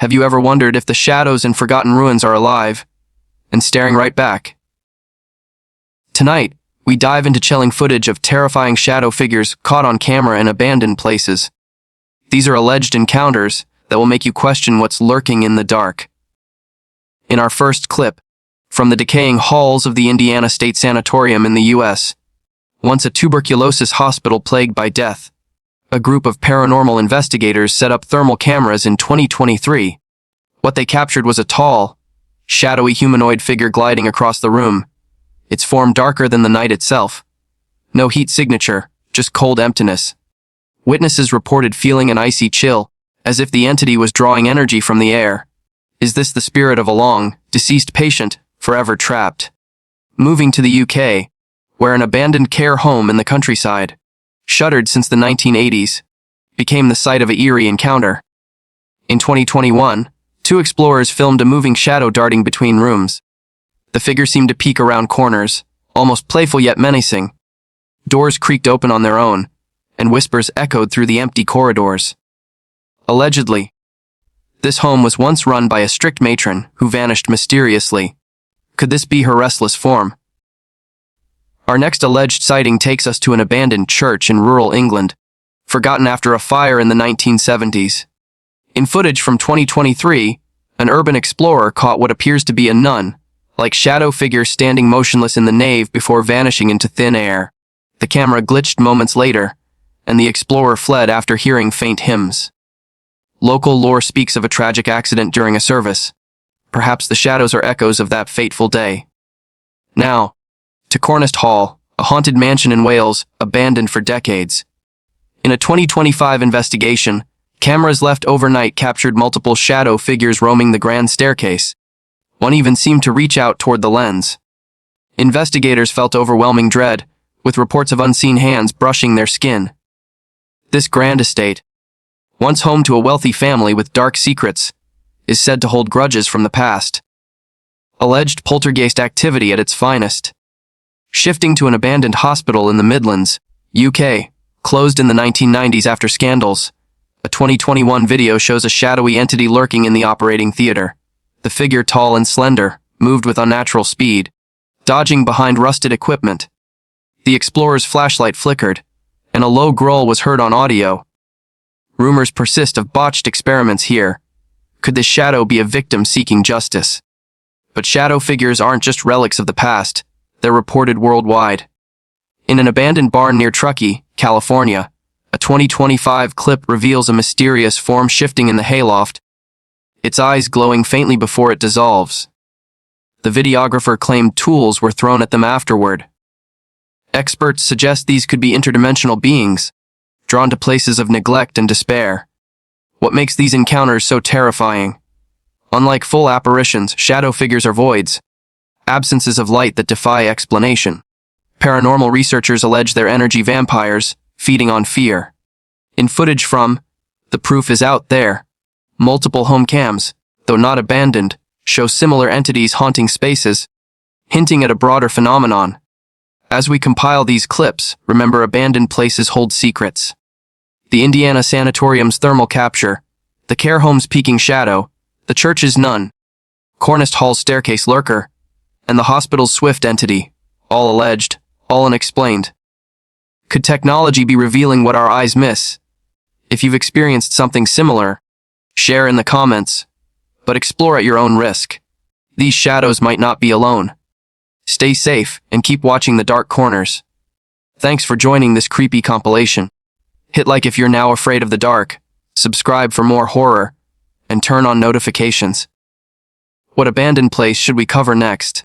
Have you ever wondered if the shadows in forgotten ruins are alive and staring right back? Tonight, we dive into chilling footage of terrifying shadow figures caught on camera in abandoned places. These are alleged encounters that will make you question what's lurking in the dark. In our first clip, from the decaying halls of the Indiana State Sanatorium in the U.S., once a tuberculosis hospital plagued by death, a group of paranormal investigators set up thermal cameras in 2023. What they captured was a tall, shadowy humanoid figure gliding across the room, its form darker than the night itself. No heat signature, just cold emptiness. Witnesses reported feeling an icy chill, as if the entity was drawing energy from the air. Is this the spirit of a long, deceased patient, forever trapped? Moving to the UK, where an abandoned care home in the countryside, shuttered since the 1980s, became the site of an eerie encounter. In 2021, two explorers filmed a moving shadow darting between rooms. The figure seemed to peek around corners, almost playful yet menacing. Doors creaked open on their own, and whispers echoed through the empty corridors. Allegedly, this home was once run by a strict matron who vanished mysteriously. Could this be her restless form? Our next alleged sighting takes us to an abandoned church in rural England, forgotten after a fire in the 1970s. In footage from 2023, an urban explorer caught what appears to be a nun-like shadow figure standing motionless in the nave before vanishing into thin air. The camera glitched moments later, and the explorer fled after hearing faint hymns. Local lore speaks of a tragic accident during a service. Perhaps the shadows are echoes of that fateful day. Now, to Cornist Hall, a haunted mansion in Wales, abandoned for decades. In a 2025 investigation, cameras left overnight captured multiple shadow figures roaming the grand staircase. One even seemed to reach out toward the lens. Investigators felt overwhelming dread, with reports of unseen hands brushing their skin. This grand estate, once home to a wealthy family with dark secrets, is said to hold grudges from the past. Alleged poltergeist activity at its finest. Shifting to an abandoned hospital in the Midlands, UK, closed in the 1990s after scandals. A 2021 video shows a shadowy entity lurking in the operating theater. The figure, tall and slender, moved with unnatural speed, dodging behind rusted equipment. The explorer's flashlight flickered, and a low growl was heard on audio. Rumors persist of botched experiments here. Could this shadow be a victim seeking justice? But shadow figures aren't just relics of the past, they're reported worldwide. In an abandoned barn near Truckee, California, a 2025 clip reveals a mysterious form shifting in the hayloft, its eyes glowing faintly before it dissolves. The videographer claimed tools were thrown at them afterward. Experts suggest these could be interdimensional beings, drawn to places of neglect and despair. What makes these encounters so terrifying? Unlike full apparitions, shadow figures are voids, absences of light that defy explanation. Paranormal researchers allege they're energy vampires, feeding on fear. In footage from The Proof Is Out There, multiple home cams, though not abandoned, show similar entities haunting spaces, hinting at a broader phenomenon. As we compile these clips, remember abandoned places hold secrets. The Indiana Sanatorium's thermal capture, the care home's peeking shadow, the church's nun, Cornist Hall's staircase lurker, and the hospital's swift entity, all alleged, all unexplained. Could technology be revealing what our eyes miss? If you've experienced something similar, share in the comments, but explore at your own risk. These shadows might not be alone. Stay safe and keep watching the dark corners. Thanks for joining this creepy compilation. Hit like if you're now afraid of the dark, subscribe for more horror, and turn on notifications. What abandoned place should we cover next?